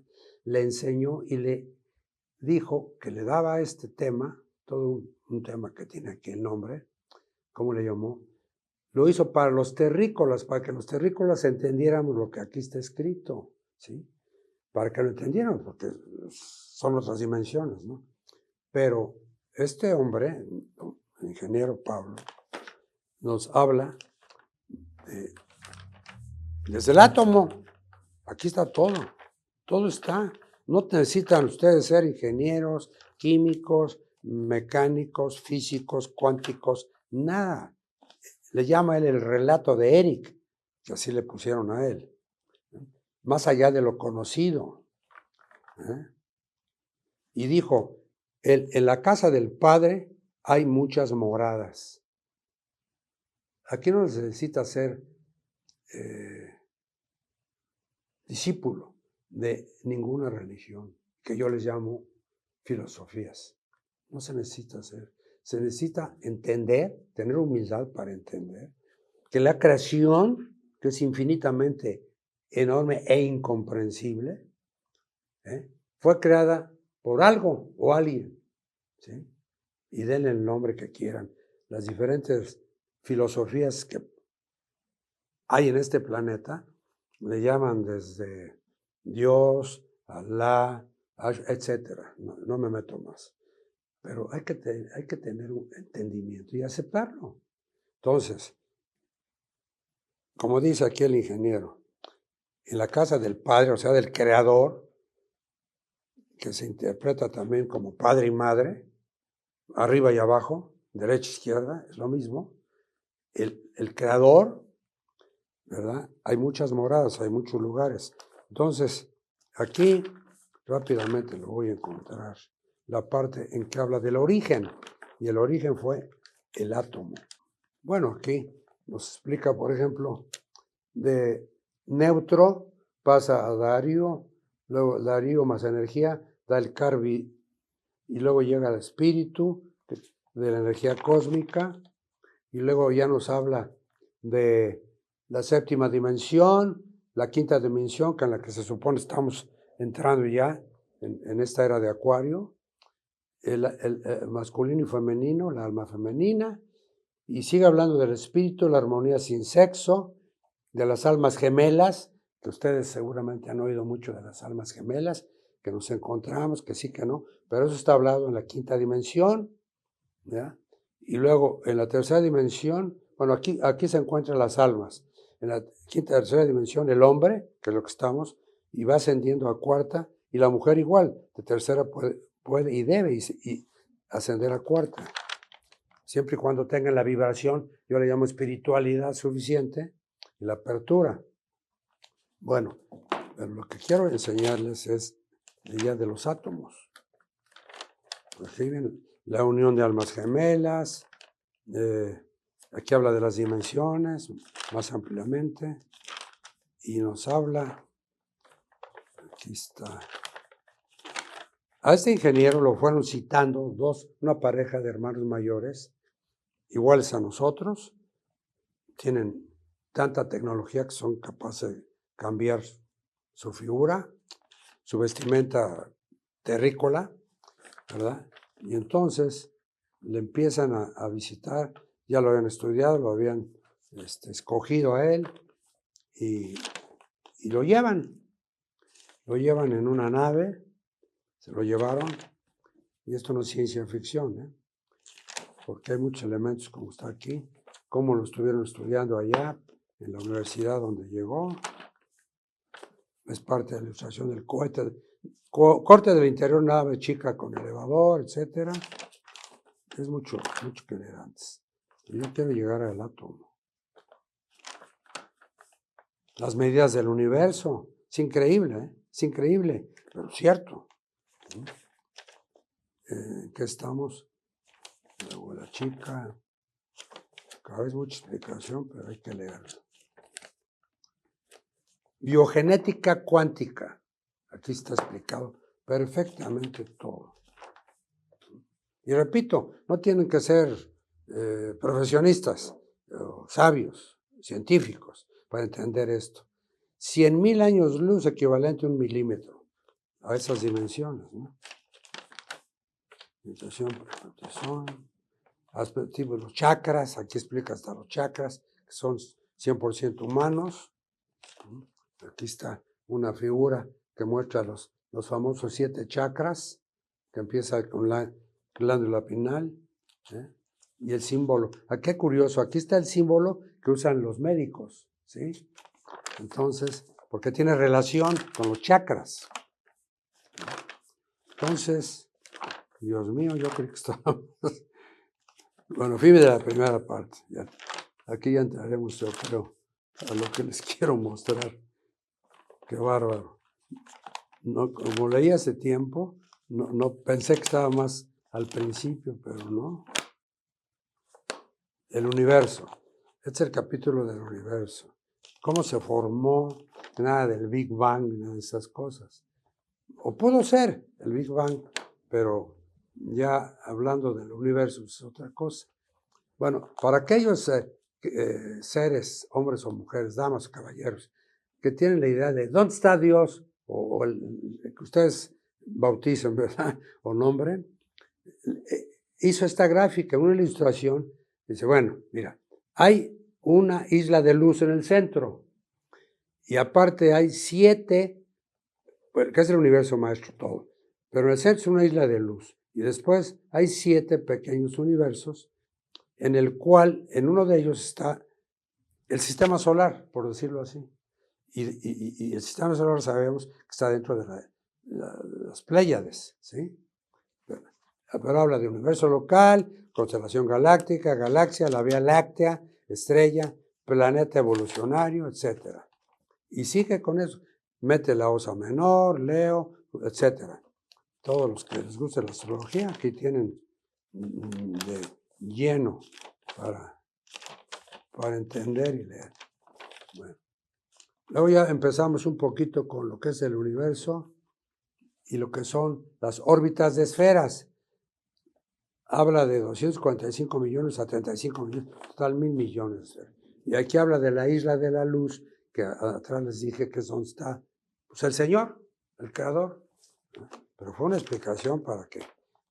le enseñó y le dijo que le daba este tema, todo un tema que tiene aquí el nombre, ¿cómo le llamó? Lo hizo para los terrícolas, para que los terrícolas entendiéramos lo que aquí está escrito, ¿sí? Para que lo entendiéramos, porque son otras dimensiones, ¿no? Pero este hombre, el ingeniero Pablo, nos habla desde el átomo. Aquí está todo está. No necesitan ustedes ser ingenieros, químicos, mecánicos, físicos, cuánticos, nada. Le llama él el relato de Eric, que así le pusieron a él. Más allá de lo conocido. Y dijo, en la casa del Padre hay muchas moradas. aquí no se necesita ser discípulo de ninguna religión, que yo les llamo filosofías. No se necesita hacer. Se necesita entender, tener humildad para entender que la creación, que es infinitamente enorme e incomprensible, fue creada por algo o alguien, ¿sí? Y denle el nombre que quieran. Las diferentes filosofías que hay en este planeta le llaman desde Dios, Alá, etcétera. No me meto más. Pero hay que tener un entendimiento y aceptarlo. Entonces, como dice aquí el ingeniero, en la casa del Padre, o sea, del Creador, que se interpreta también como padre y madre, arriba y abajo, derecha e izquierda, es lo mismo. El Creador, ¿verdad? Hay muchas moradas, hay muchos lugares. Entonces, aquí rápidamente lo voy a encontrar, la parte en que habla del origen, y el origen fue el átomo. Bueno, aquí nos explica, por ejemplo, de neutro pasa a Darío, luego Darío más energía, da el Carbi, y luego llega al espíritu de la energía cósmica, y luego ya nos habla de la séptima dimensión, la quinta dimensión, que en la que se supone estamos entrando ya en esta era de Acuario, el masculino y femenino, la alma femenina, y sigue hablando del espíritu, la armonía sin sexo, de las almas gemelas, que ustedes seguramente han oído mucho de las almas gemelas, que nos encontramos, que sí, que no, pero eso está hablado en la quinta dimensión, ¿ya? Y luego en la tercera dimensión, bueno, aquí se encuentran las almas, en la tercera dimensión el hombre, que es lo que estamos, y va ascendiendo a cuarta, y la mujer igual, de tercera puede y debe y ascender a cuarta, siempre y cuando tengan la vibración, yo le llamo espiritualidad suficiente, y la apertura. Bueno, pero lo que quiero enseñarles es la idea de los átomos. Aquí viene la unión de almas gemelas, aquí habla de las dimensiones más ampliamente, y nos habla, aquí está, a este ingeniero lo fueron citando una pareja de hermanos mayores, iguales a nosotros, tienen tanta tecnología que son capaces de cambiar su figura, su vestimenta terrícola, ¿verdad? Y entonces le empiezan a visitar, ya lo habían estudiado, lo habían escogido a él y lo llevan en una nave, se lo llevaron, y esto no es ciencia ficción, porque hay muchos elementos como está aquí, cómo lo estuvieron estudiando allá, en la universidad donde llegó, es parte de la ilustración del cohete, corte del interior, nave chica con elevador, etcétera. Es mucho que leer antes. Yo quiero llegar al átomo. Las medidas del universo, es increíble, pero cierto. ¿Qué estamos? Luego la chica, cada vez mucha explicación, pero hay que leerlo. Biogenética cuántica, aquí está explicado perfectamente todo. Y repito, no tienen que ser profesionistas, sabios, científicos, para entender esto. 100,000 años luz equivalente a 1 milímetro, a esas dimensiones, ¿no? Meditación, aspectivos, los chakras, aquí explica hasta los chakras, que son 100% humanos. Aquí está una figura que muestra los famosos 7 chakras, que empieza con la glándula pineal, y el símbolo. Aquí es curioso, aquí está el símbolo que usan los médicos, ¿sí? Entonces, porque tiene relación con los chakras. Entonces, Dios mío, yo creo que estamos... Bueno, fin de la primera parte. Ya. Aquí ya entraremos, yo creo, a lo que les quiero mostrar. Qué bárbaro. No, como leí hace tiempo, no pensé que estaba más al principio, pero no. El universo. Este es el capítulo del universo. ¿Cómo se formó? Nada del Big Bang, nada de esas cosas. O pudo ser el Big Bang, pero ya hablando del universo es otra cosa. Bueno, para aquellos seres, hombres o mujeres, damas o caballeros, que tienen la idea de dónde está Dios, o el que ustedes bauticen, ¿verdad? O nombren, hizo esta gráfica, una ilustración. Dice, bueno, mira, hay una isla de luz en el centro y aparte hay 7, bueno, que es el universo maestro todo, pero en el centro es una isla de luz y después hay 7 pequeños universos en el cual en uno de ellos está el sistema solar, por decirlo así. Y el sistema solar sabemos que está dentro de las Pléyades, ¿sí? Pero habla de universo local, constelación galáctica, galaxia, la Vía Láctea, estrella, planeta evolucionario, etc. Y sigue con eso. Mete la Osa Menor, Leo, etc. Todos los que les guste la astrología, aquí tienen de lleno para entender y leer. Bueno. Luego ya empezamos un poquito con lo que es el universo y lo que son las órbitas de esferas. Habla de 245 millones a 35 millones, total 1,000 millones. Y aquí habla de la isla de la luz, que atrás les dije que es donde está pues el Señor, el Creador. Pero fue una explicación para que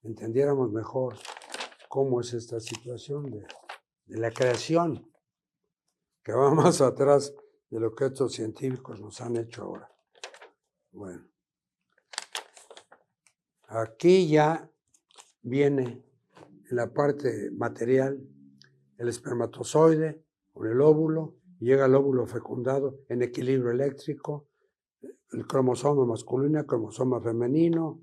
entendiéramos mejor cómo es esta situación de la creación, que va más atrás de lo que estos científicos nos han hecho ahora. Bueno, aquí ya viene en la parte material el espermatozoide con el óvulo, llega al óvulo fecundado en equilibrio eléctrico, el cromosoma masculino, el cromosoma femenino,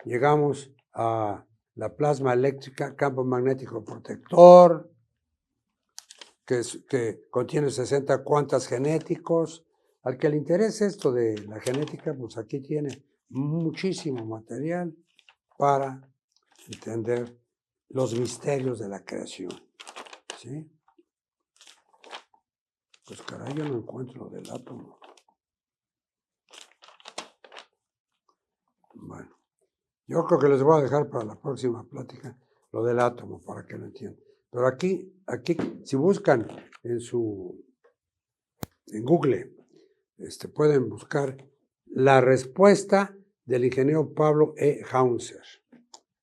llegamos a la plasma eléctrica, campo magnético protector, que contiene 60 cuantas genéticos. Al que le interese esto de la genética, pues aquí tiene muchísimo material para entender los misterios de la creación. ¿Sí? Pues caray, yo no encuentro lo del átomo. Bueno, yo creo que les voy a dejar para la próxima plática lo del átomo para que lo entiendan. Pero aquí, si buscan en Google, pueden buscar la respuesta del ingeniero Pablo E. Hauser.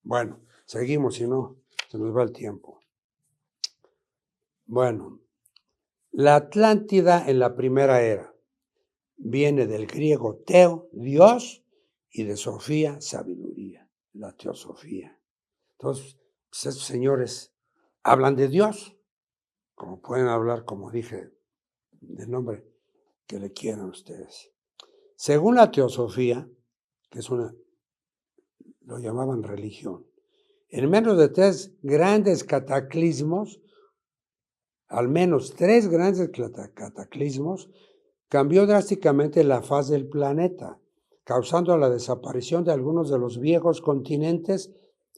Bueno, seguimos, si no, se nos va el tiempo. Bueno, la Atlántida en la primera era viene del griego teo, Dios, y de Sofía, sabiduría, la teosofía. Entonces, pues estos señores hablan de Dios, como pueden hablar, como dije, del nombre que le quieran ustedes. Según la teosofía, que es lo llamaban religión, en menos de 3 grandes cataclismos, al menos 3 grandes cataclismos, cambió drásticamente la faz del planeta, causando la desaparición de algunos de los viejos continentes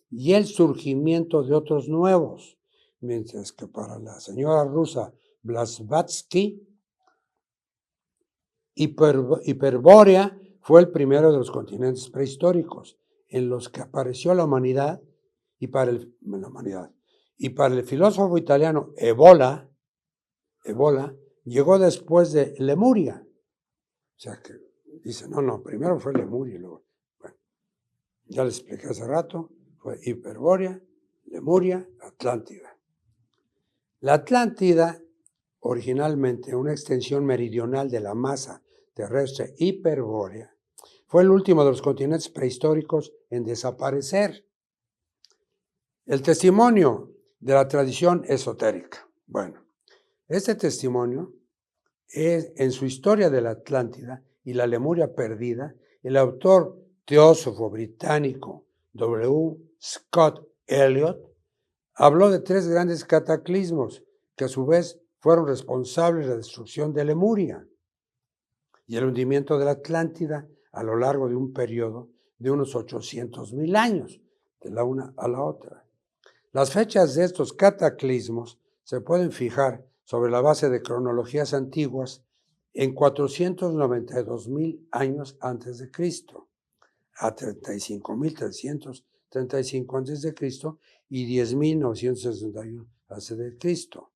y el surgimiento de otros nuevos, mientras que para la señora rusa Blavatsky, Hiperbórea fue el primero de los continentes prehistóricos en los que apareció la humanidad y para el filósofo italiano Evola llegó después de Lemuria. O sea que dice, no, primero fue Lemuria y luego, bueno, ya les expliqué hace rato, fue Hiperbórea, Lemuria, Atlántida. La Atlántida, originalmente una extensión meridional de la masa terrestre hiperbórea, fue el último de los continentes prehistóricos en desaparecer. El testimonio de la tradición esotérica. Bueno, este testimonio es en su historia de la Atlántida y la Lemuria perdida, el autor teósofo británico W. Scott Elliot habló de 3 grandes cataclismos que a su vez fueron responsables de la destrucción de Lemuria y el hundimiento de la Atlántida a lo largo de un periodo de unos 800,000 años, de la una a la otra. Las fechas de estos cataclismos se pueden fijar sobre la base de cronologías antiguas en 492,000 años antes de Cristo, a 35,335 antes de Cristo y 10,961 antes de Cristo.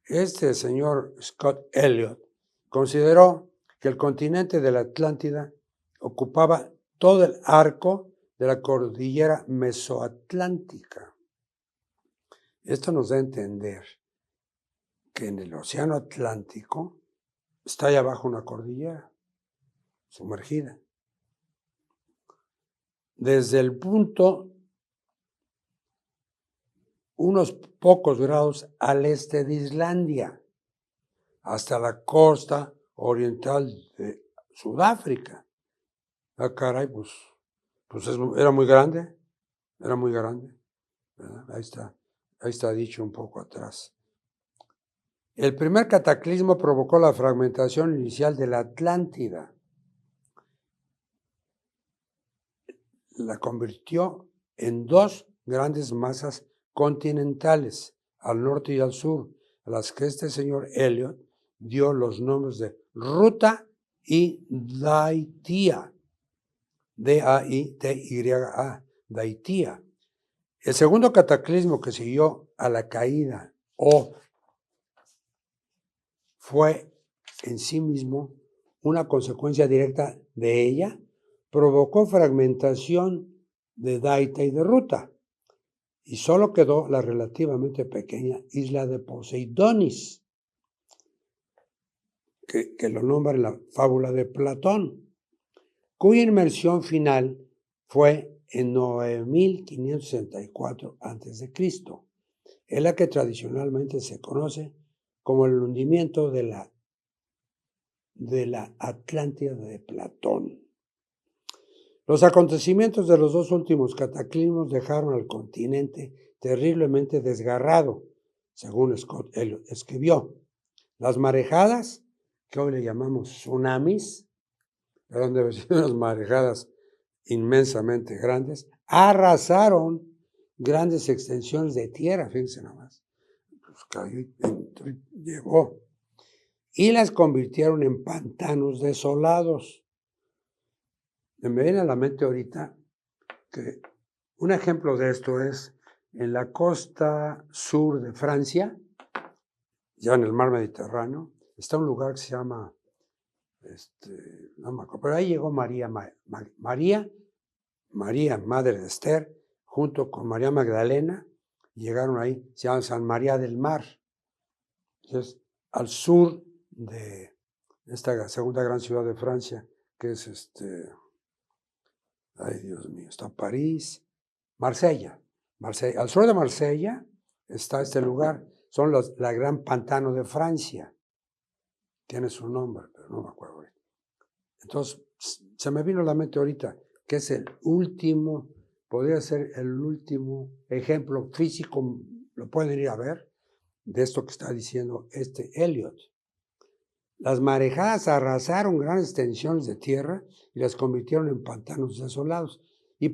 Este señor Scott Elliot consideró que el continente de la Atlántida ocupaba todo el arco de la cordillera mesoatlántica. Esto nos da a entender que en el océano Atlántico está allá abajo una cordillera sumergida. Desde el punto unos pocos grados al este de Islandia hasta la costa oriental de Sudáfrica. Ah, caray, pues era muy grande, ¿verdad? Ahí está dicho un poco atrás. El primer cataclismo provocó la fragmentación inicial de la Atlántida. La convirtió en dos grandes masas continentales, al norte y al sur, a las que este señor Elliot dio los nombres de Ruta y Daitía. D-A-I-T-Y-A, Daitía. El segundo cataclismo que siguió a la caída fue en sí mismo una consecuencia directa de ella, provocó fragmentación de Daita y de Ruta, y solo quedó la relativamente pequeña isla de Poseidonis, que lo nombra en la fábula de Platón, cuya inmersión final fue en 9,564 a.C., en la que tradicionalmente se conoce como el hundimiento de la Atlántida de Platón. Los acontecimientos de los dos últimos cataclismos dejaron al continente terriblemente desgarrado, según Scott Elliot escribió. Las marejadas, que hoy le llamamos tsunamis, eran de unas marejadas inmensamente grandes, arrasaron grandes extensiones de tierra, fíjense nada más, llegó, y las convirtieron en pantanos desolados. Me viene a la mente ahorita que un ejemplo de esto es en la costa sur de Francia, ya en el mar Mediterráneo, está un lugar que se llama, no me acuerdo, pero ahí llegó María, madre de Esther, junto con María Magdalena, llegaron ahí, se llama San María del Mar. Entonces, al sur de esta segunda gran ciudad de Francia, que es ay Dios mío, está París, Marsella. Al sur de Marsella está este lugar, son la gran pantano de Francia. Tiene su nombre, pero no me acuerdo ahorita. Entonces, se me vino a la mente ahorita que es podría ser el último ejemplo físico, lo pueden ir a ver, de esto que está diciendo Elliot. Las marejadas arrasaron grandes extensiones de tierra y las convirtieron en pantanos desolados. Y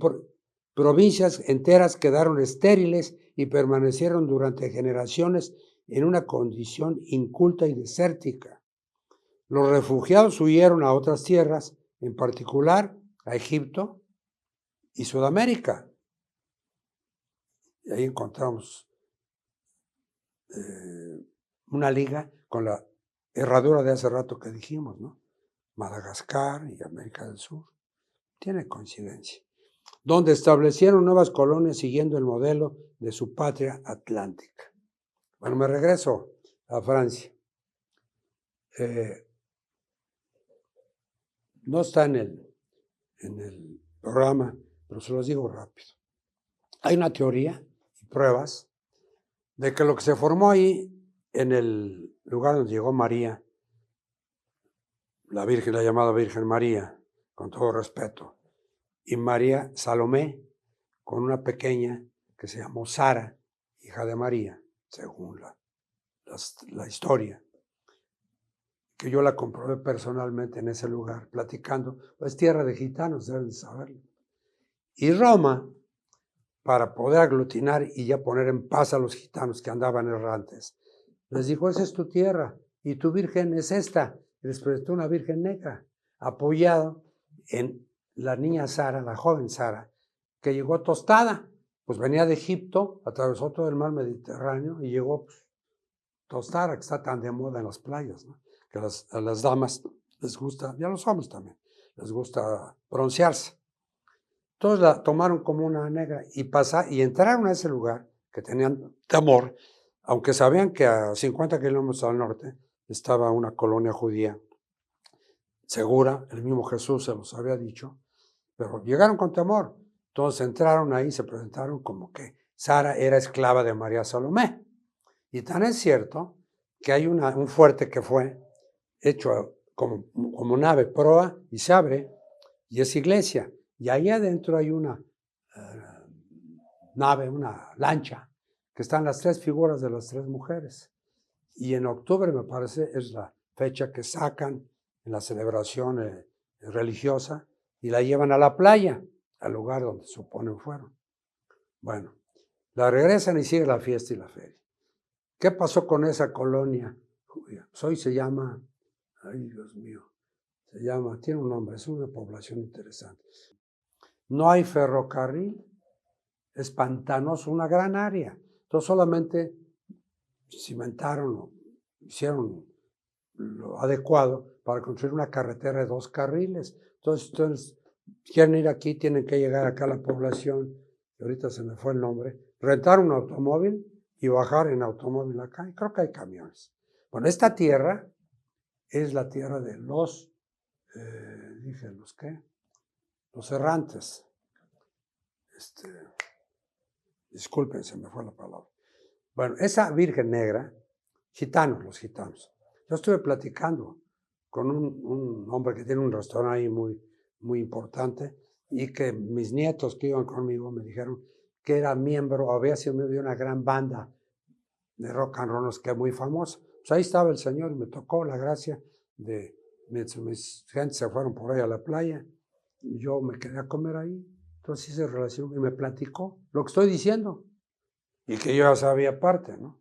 provincias enteras quedaron estériles y permanecieron durante generaciones en una condición inculta y desértica. Los refugiados huyeron a otras tierras, en particular a Egipto y Sudamérica. Y ahí encontramos una liga con la herradura de hace rato que dijimos, ¿no? Madagascar y América del Sur. Tiene coincidencia. Donde establecieron nuevas colonias siguiendo el modelo de su patria atlántica. Bueno, me regreso a Francia. No está en el programa, pero se los digo rápido. Hay una teoría y pruebas de que lo que se formó ahí en el lugar donde llegó María, la llamada Virgen María, con todo respeto, y María Salomé, con una pequeña que se llamó Sara, hija de María, según la historia, que yo la comprobé personalmente en ese lugar, platicando, es tierra de gitanos, deben saberlo. Y Roma, para poder aglutinar y ya poner en paz a los gitanos que andaban errantes, Les dijo, esa es tu tierra y tu virgen es esta. Y les presentó una virgen negra, apoyado en la niña Sara, la joven Sara, que llegó tostada. Pues venía de Egipto, atravesó todo el mar Mediterráneo y llegó tostada, que está tan de moda en las playas, ¿no? Que a las damas les gusta, y a los hombres también, les gusta broncearse. Entonces la tomaron como una negra y entraron a ese lugar que tenían temor, aunque sabían que a 50 kilómetros al norte estaba una colonia judía segura, el mismo Jesús se los había dicho, pero llegaron con temor. Entonces entraron ahí y se presentaron como que Sara era esclava de María Salomé. Y tan es cierto que hay un fuerte que fue hecho como nave proa y se abre y es iglesia. Y ahí adentro hay una nave, una lancha, que están las tres figuras de las tres mujeres. Y en octubre, me parece, es la fecha que sacan en la celebración religiosa y la llevan a la playa, al lugar donde suponen fueron. Bueno, la regresan y sigue la fiesta y la feria. ¿Qué pasó con esa colonia judía? Pues hoy se llama, ay Dios mío, tiene un nombre, es una población interesante. No hay ferrocarril, es pantanoso, una gran área. Entonces solamente cimentaron, hicieron lo adecuado para construir una carretera de 2 carriles. Entonces, quieren ir aquí, tienen que llegar acá a la población, y ahorita se me fue el nombre, rentar un automóvil y bajar en automóvil acá, y creo que hay camiones. Bueno, esta tierra es la tierra de los, los errantes. Disculpen, se me fue la palabra. Bueno, esa Virgen Negra, los gitanos. Yo estuve platicando con un hombre que tiene un restaurante ahí muy, muy importante y que mis nietos que iban conmigo me dijeron que era miembro, había sido miembro de una gran banda de rock and roll que es muy famosa. Pues ahí estaba el señor y me tocó la gracia de mis gentes se fueron por ahí a la playa y yo me quedé a comer ahí. Entonces hice relación y me platicó lo que estoy diciendo y que yo ya sabía parte, ¿no?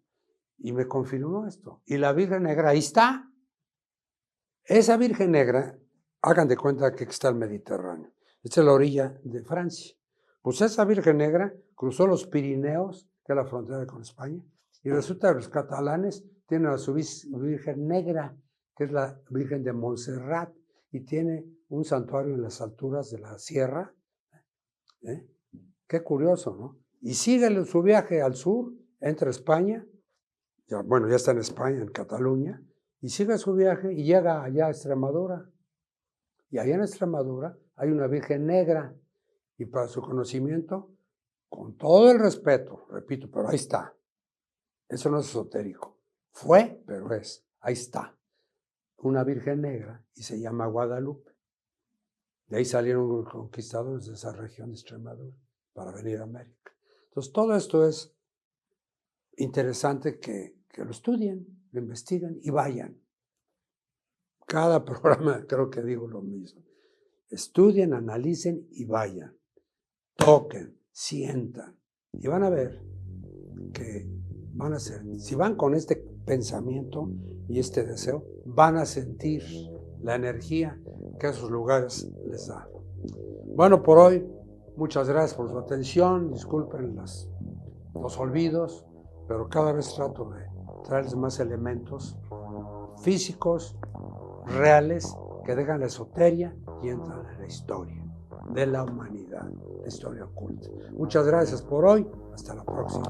Y me confirmó esto. Y la Virgen Negra, ahí está. Esa Virgen Negra, hagan de cuenta que está el Mediterráneo. Esta es la orilla de Francia. Pues esa Virgen Negra cruzó los Pirineos, que es la frontera con España, y resulta que los catalanes tienen a su Virgen Negra, que es la Virgen de Montserrat, y tiene un santuario en las alturas de la sierra. Qué curioso, ¿no? Y sigue su viaje al sur, entra a España, ya está en España, en Cataluña, y sigue su viaje y llega allá a Extremadura. Y allá en Extremadura hay una Virgen Negra, y para su conocimiento, con todo el respeto, repito, pero ahí está. Eso no es esotérico. Fue, pero es. Ahí está. Una Virgen Negra y se llama Guadalupe. De ahí salieron los conquistadores de esa región de Extremadura para venir a América. Entonces, todo esto es interesante que lo estudien, lo investiguen y vayan. Cada programa creo que digo lo mismo. Estudien, analicen y vayan. Toquen, sientan y van a ver que van a ser, si van con este pensamiento y este deseo, van a sentir la energía que esos lugares les dan. Bueno, por hoy, muchas gracias por su atención, disculpen los olvidos, pero cada vez trato de traerles más elementos físicos, reales, que dejan la esoteria y entran en la historia de la humanidad, la historia oculta. Muchas gracias por hoy, hasta la próxima.